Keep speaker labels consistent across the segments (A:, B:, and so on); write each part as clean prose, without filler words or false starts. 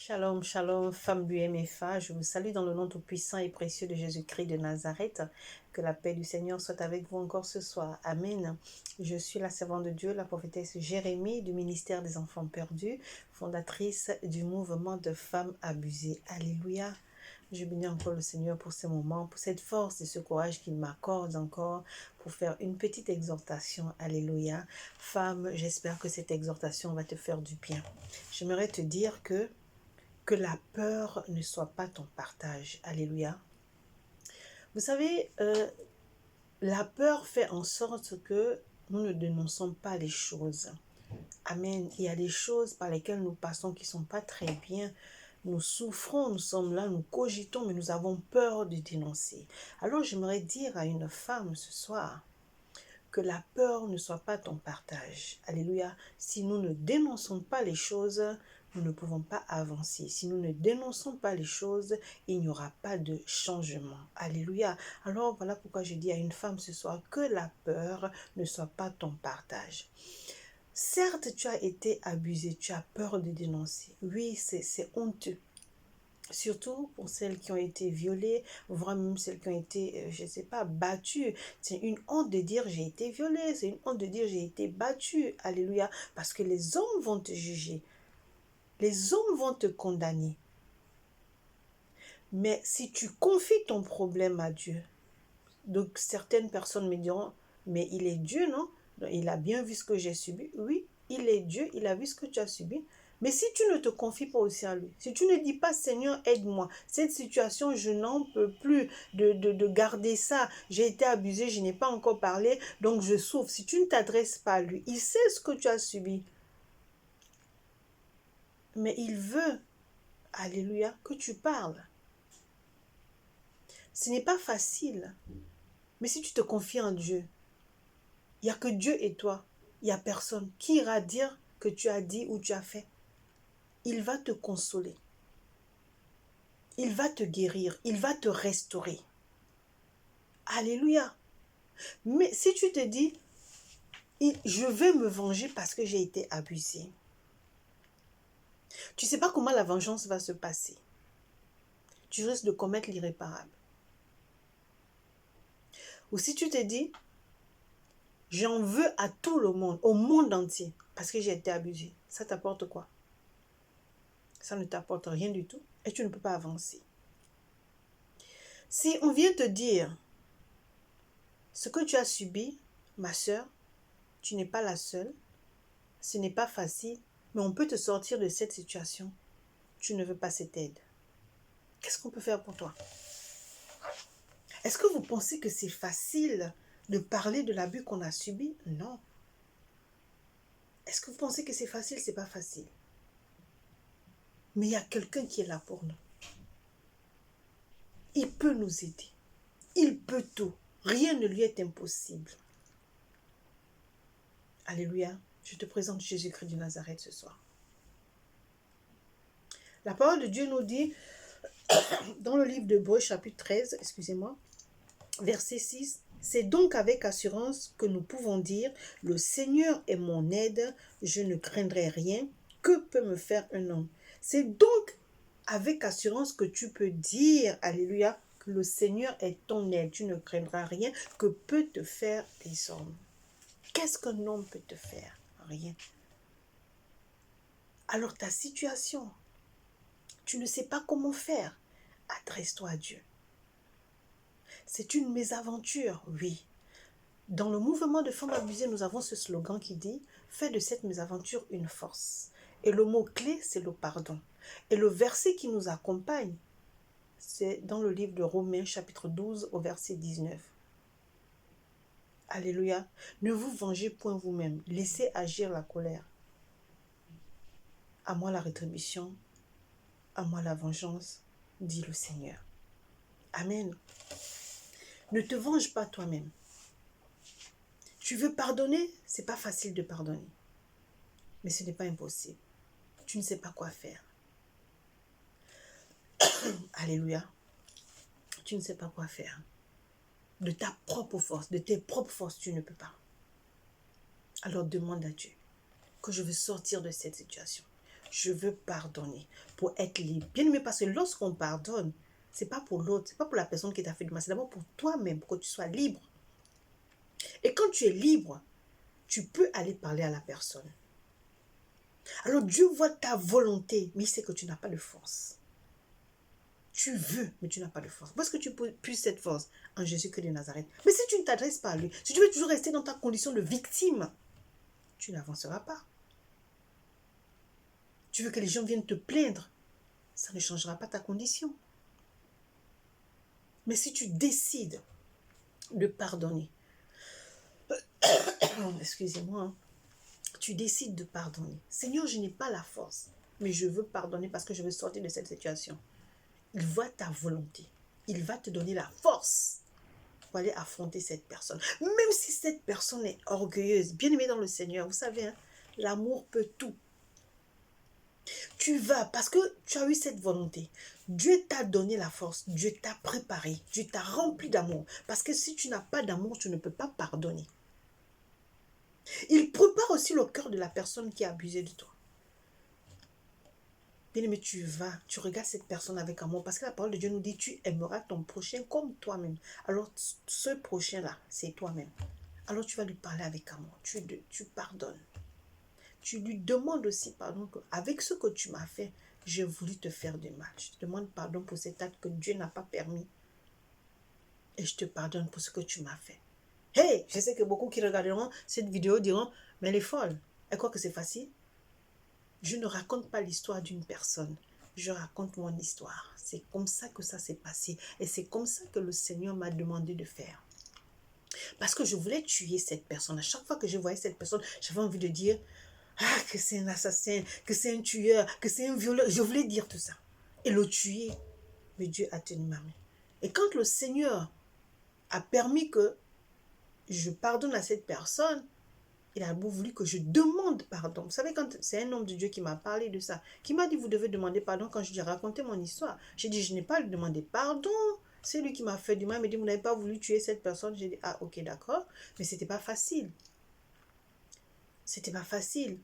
A: Shalom, shalom, femme du MFA, je vous salue dans le nom tout puissant et précieux de Jésus-Christ de Nazareth. Que la paix du Seigneur soit avec vous encore ce soir. Amen. Je suis la servante de Dieu, la prophétesse Jérémie du ministère des enfants perdus, fondatrice du mouvement de femmes abusées. Alléluia. Je bénis encore le Seigneur pour ce moment, pour cette force et ce courage qu'il m'accorde encore pour faire une petite exhortation. Alléluia. Femme, j'espère que cette exhortation va te faire du bien. J'aimerais te dire que la peur ne soit pas ton partage. Alléluia. Vous savez, la peur fait en sorte que nous ne dénonçons pas les choses. Amen. Il y a des choses par lesquelles nous passons qui ne sont pas très bien. Nous souffrons, nous sommes là, nous cogitons, mais nous avons peur de dénoncer. Alors j'aimerais dire à une femme ce soir que la peur ne soit pas ton partage. Alléluia. Si nous ne dénonçons pas les choses, nous ne pouvons pas avancer. Si nous ne dénonçons pas les choses, il n'y aura pas de changement. Alléluia. Alors voilà pourquoi je dis à une femme ce soir que la peur ne soit pas ton partage. Certes, tu as été abusé, tu as peur de dénoncer. Oui, c'est honteux. Surtout pour celles qui ont été violées, voire même celles qui ont été, je ne sais pas, battues. C'est une honte de dire j'ai été violée, c'est une honte de dire j'ai été battue. Alléluia. Parce que les hommes vont te juger. Les hommes vont te condamner. Mais si tu confies ton problème à Dieu, donc certaines personnes me diront, mais il est Dieu, non? Il a bien vu ce que j'ai subi. Oui, il est Dieu, il a vu ce que tu as subi. Mais si tu ne te confies pas aussi à lui, si tu ne dis pas, Seigneur, aide-moi, cette situation, je n'en peux plus de garder ça. J'ai été abusée, je n'ai pas encore parlé, donc je souffre. Si tu ne t'adresses pas à lui, il sait ce que tu as subi. Mais il veut, alléluia, que tu parles. Ce n'est pas facile. Mais si tu te confies en Dieu, il n'y a que Dieu et toi. Il n'y a personne qui ira dire que tu as dit ou tu as fait. Il va te consoler. Il va te guérir. Il va te restaurer. Alléluia. Mais si tu te dis, je vais me venger parce que j'ai été abusée. Tu ne sais pas comment la vengeance va se passer. Tu risques de commettre l'irréparable. Ou si tu te dis, j'en veux à tout le monde, au monde entier, parce que j'ai été abusée. Ça t'apporte quoi? Ça ne t'apporte rien du tout et tu ne peux pas avancer. Si on vient te dire, ce que tu as subi, ma soeur, tu n'es pas la seule, ce n'est pas facile, mais on peut te sortir de cette situation. Tu ne veux pas cette aide. Qu'est-ce qu'on peut faire pour toi? Est-ce que vous pensez que c'est facile de parler de l'abus qu'on a subi? Non. Est-ce que vous pensez que c'est facile? C'est pas facile. Mais il y a quelqu'un qui est là pour nous. Il peut nous aider. Il peut tout. Rien ne lui est impossible. Alléluia. Je te présente Jésus-Christ de Nazareth ce soir. La parole de Dieu nous dit, dans le livre d'Hébreux, chapitre 13, excusez-moi, verset 6, « C'est donc avec assurance que nous pouvons dire, le Seigneur est mon aide, je ne craindrai rien, que peut me faire un homme ?» C'est donc avec assurance que tu peux dire, alléluia, que le Seigneur est ton aide, tu ne craindras rien, que peut te faire des hommes. Qu'est-ce qu'un homme peut te faire? Rien. Alors ta situation, tu ne sais pas comment faire, adresse-toi à Dieu. C'est une mésaventure, oui. Dans le mouvement de femmes abusées, nous avons ce slogan qui dit « Fais de cette mésaventure une force ». Et le mot-clé, c'est le pardon. Et le verset qui nous accompagne, c'est dans le livre de Romains, chapitre 12, au verset 19. Alléluia. Ne vous vengez point vous-même, laissez agir la colère. À moi la rétribution, à moi la vengeance, dit le Seigneur. Amen. Ne te venge pas toi-même. Tu veux pardonner? Ce n'est pas facile de pardonner. Mais ce n'est pas impossible. Tu ne sais pas quoi faire. Alléluia. Tu ne sais pas quoi faire. De ta propre force, de tes propres forces, tu ne peux pas. Alors demande à Dieu que je veux sortir de cette situation. Je veux pardonner pour être libre. Bien aimé, parce que lorsqu'on pardonne, ce n'est pas pour l'autre, ce n'est pas pour la personne qui t'a fait du mal, c'est d'abord pour toi-même, pour que tu sois libre. Et quand tu es libre, tu peux aller parler à la personne. Alors Dieu voit ta volonté, mais il sait que tu n'as pas de force. Tu veux, mais tu n'as pas de force. Où est-ce que tu puisses cette force? En Jésus-Christ de Nazareth. Mais si tu ne t'adresses pas à lui, si tu veux toujours rester dans ta condition de victime, tu n'avanceras pas. Tu veux que les gens viennent te plaindre, ça ne changera pas ta condition. Mais si tu décides de pardonner, excusez-moi, tu décides de pardonner. Seigneur, je n'ai pas la force, mais je veux pardonner parce que je veux sortir de cette situation. Il voit ta volonté. Il va te donner la force pour aller affronter cette personne. Même si cette personne est orgueilleuse, bien aimée dans le Seigneur, vous savez, hein, l'amour peut tout. Tu vas, parce que tu as eu cette volonté. Dieu t'a donné la force, Dieu t'a préparé, Dieu t'a rempli d'amour. Parce que si tu n'as pas d'amour, tu ne peux pas pardonner. Il prépare aussi le cœur de la personne qui a abusé de toi. Bien-aimé, tu vas, tu regardes cette personne avec amour, parce que la parole de Dieu nous dit, tu aimeras ton prochain comme toi-même. Alors, ce prochain-là, c'est toi-même. Alors, tu vas lui parler avec amour, tu pardonnes. Tu lui demandes aussi pardon, avec ce que tu m'as fait, j'ai voulu te faire du mal. Je te demande pardon pour cet acte que Dieu n'a pas permis. Et je te pardonne pour ce que tu m'as fait. Hey, je sais que beaucoup qui regarderont cette vidéo diront, mais elle est folle. Elle croit que c'est facile. Je ne raconte pas l'histoire d'une personne. Je raconte mon histoire. C'est comme ça que ça s'est passé. Et c'est comme ça que le Seigneur m'a demandé de faire. Parce que je voulais tuer cette personne. À chaque fois que je voyais cette personne, j'avais envie de dire, ah, que c'est un assassin, que c'est un tueur, que c'est un violeur. Je voulais dire tout ça. Et le tuer. Mais Dieu a tenu ma main. Et quand le Seigneur a permis que je pardonne à cette personne, il a voulu que je demande pardon. Vous savez, quand c'est un homme de Dieu qui m'a parlé de ça, qui m'a dit, vous devez demander pardon, quand je lui ai raconté mon histoire. J'ai dit, je n'ai pas demandé pardon. C'est lui qui m'a fait du mal. Il m'a dit, vous n'avez pas voulu tuer cette personne. J'ai dit, ah, ok, d'accord. Mais c'était pas facile. C'était pas facile.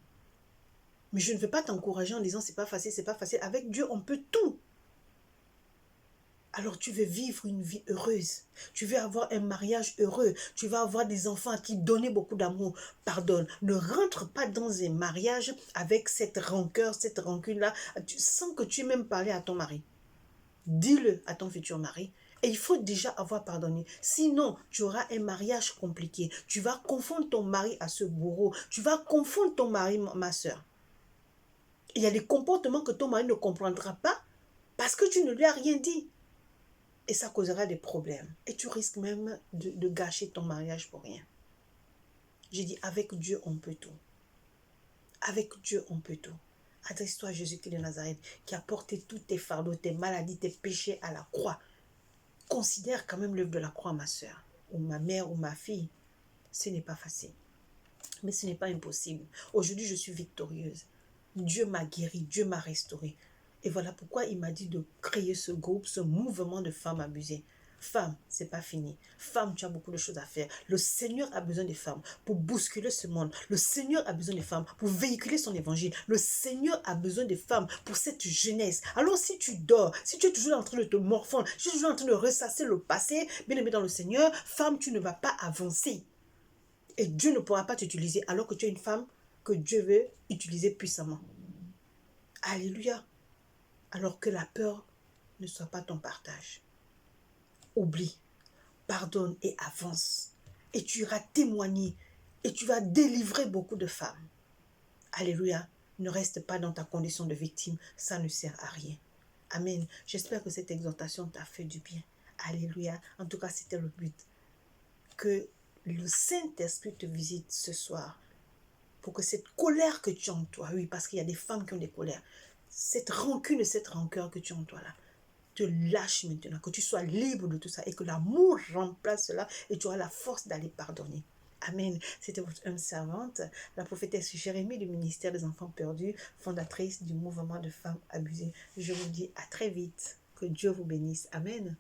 A: Mais je ne veux pas t'encourager en disant, c'est pas facile, c'est pas facile. Avec Dieu, on peut tout. Alors tu veux vivre une vie heureuse, tu veux avoir un mariage heureux, tu veux avoir des enfants à qui donner beaucoup d'amour. Pardonne, ne rentre pas dans un mariage avec cette rancœur, cette rancune-là, sans que tu aies même parlé à ton mari. Dis-le à ton futur mari. Et il faut déjà avoir pardonné. Sinon, tu auras un mariage compliqué. Tu vas confondre ton mari à ce bourreau. Tu vas confondre ton mari, ma soeur. Il y a des comportements que ton mari ne comprendra pas parce que tu ne lui as rien dit. Et ça causera des problèmes. Et tu risques même de gâcher ton mariage pour rien. J'ai dit, avec Dieu, on peut tout. Avec Dieu, on peut tout. Adresse-toi à Jésus-Christ de Nazareth, qui a porté tous tes fardeaux, tes maladies, tes péchés à la croix. Considère quand même l'œuvre de la croix, ma soeur, ou ma mère, ou ma fille. Ce n'est pas facile. Mais ce n'est pas impossible. Aujourd'hui, je suis victorieuse. Dieu m'a guéri, Dieu m'a restaurée. Et voilà pourquoi il m'a dit de créer ce groupe, ce mouvement de femmes abusées. Femme, c'est pas fini. Femme, tu as beaucoup de choses à faire. Le Seigneur a besoin des femmes pour bousculer ce monde. Le Seigneur a besoin des femmes pour véhiculer son évangile. Le Seigneur a besoin des femmes pour cette jeunesse. Alors si tu dors, si tu es toujours en train de te morfondre, si tu es toujours en train de ressasser le passé, bien aimé dans le Seigneur, femme, tu ne vas pas avancer. Et Dieu ne pourra pas t'utiliser alors que tu es une femme que Dieu veut utiliser puissamment. Alléluia. Alors que la peur ne soit pas ton partage. Oublie, pardonne et avance. Et tu iras témoigner et tu vas délivrer beaucoup de femmes. Alléluia. Ne reste pas dans ta condition de victime. Ça ne sert à rien. Amen. J'espère que cette exhortation t'a fait du bien. Alléluia. En tout cas, c'était le but. Que le Saint-Esprit te visite ce soir. Pour que cette colère que tu as en toi, oui, parce qu'il y a des femmes qui ont des colères, cette rancune et cette rancœur que tu as en toi là, te lâche maintenant, que tu sois libre de tout ça et que l'amour remplace cela et tu auras la force d'aller pardonner. Amen. C'était votre âme servante, la prophétesse Jérémie du ministère des enfants perdus, fondatrice du mouvement de femmes abusées. Je vous dis à très vite. Que Dieu vous bénisse. Amen.